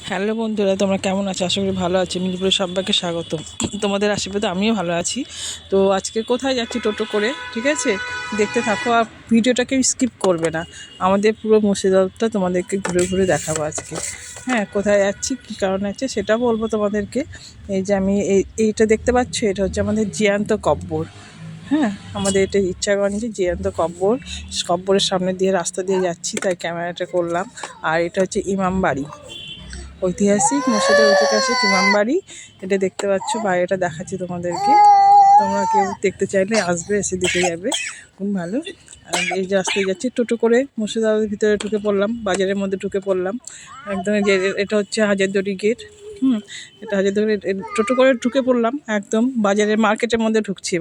Hello বন্ধুরা, তোমরা কেমন আছো? আশা করি ভালো আছি। মিরপুরে সবাইকে স্বাগত। তোমাদের আশীর্বাদে আমিও ভালো আছি। তো আজকে কোথায় যাচ্ছি টোটো করে, ঠিক আছে? দেখতে থাকো আর ভিডিওটাকে স্কিপ করবে না। আমাদের পুরো মুর্শিদাবাদটা তোমাদেরকে ঘুরে ঘুরে দেখাবো আজকে। হ্যাঁ, কোথায় যাচ্ছি, কী কারণে যাচ্ছি সেটা বলবো তোমাদেরকে। এই যে আমি এইটা দেখতে পাচ্ছ, এটা হচ্ছে আমাদের জ্যান্ত কব্বর। হ্যাঁ, আমাদের এটা ইচ্ছাগঞ্জে জ্যান্ত কব্বরের সামনে দিয়ে রাস্তা দিয়ে যাচ্ছি, তাই ক্যামেরাটা করলাম। আর এটা হচ্ছে ইমামবাড়ি, ঐতিহাসিক ঐতিহাসিক ইমামবাড়ি। এটা দেখতে পাচ্ছ, বাইরেটা দেখাচ্ছি তোমাদেরকে। তোমরা কেউ দেখতে চাইলে আসবে, এসে দেখে যাবে, খুব ভালো। আর এই যে রাস্তায় যাচ্ছি টোটো করে মুর্শিদাবাদের ভিতরে ঢুকে পড়লাম, বাজারের মধ্যে ঢুকে পড়লাম একদম। যে এটা হচ্ছে হাজারদুয়ারি গেট। এটা হাজারদুয়ারি টোটো করে ঢুকে পড়লাম একদম বাজারের মার্কেটের মধ্যে ঢুকছি।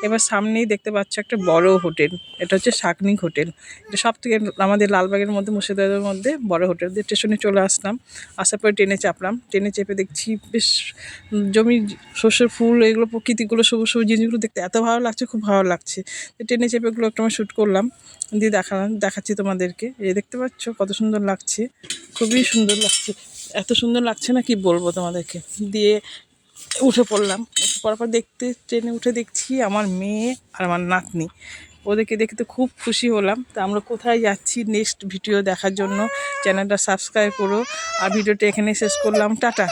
এবার সামনেই দেখতে পাচ্ছ একটা বড় হোটেল। এটা হচ্ছে শাকনিক হোটেল। এটা সব থেকে আমাদের লালবাগের মধ্যে, মুর্শিদাবাদের মধ্যে বড় হোটেল। দিয়ে স্টেশনে চলে আসলাম। আসার পরে ট্রেনে চাপলাম। ট্রেনে চেপে দেখছি বেশ জমি, সর্ষের ফুল, এগুলো প্রকৃতিগুলো, সবুজ সবুজ জিনিসগুলো দেখতে এত ভালো লাগছে, খুব ভালো লাগছে। ট্রেনে চেপে এগুলো একটু শ্যুট করলাম, দিয়ে দেখাচ্ছি তোমাদেরকে। এই দেখতে পাচ্ছ কত সুন্দর লাগছে, খুবই সুন্দর লাগছে। এত সুন্দর লাগছে না কি বলবো তোমাদেরকে। দিয়ে উঠে পড়লাম। উঠে পড়ার পর ট্রেনে উঠে দেখছি আমার মেয়ে আর আমার নাতনি। ওদেরকে দেখে তো খুব খুশি হলাম। তা আমরা কোথায় যাচ্ছি নেক্সট ভিডিও দেখার জন্য চ্যানেলটা সাবস্ক্রাইব করো। আর ভিডিওটা এখানে শেষ করলাম। টাটা।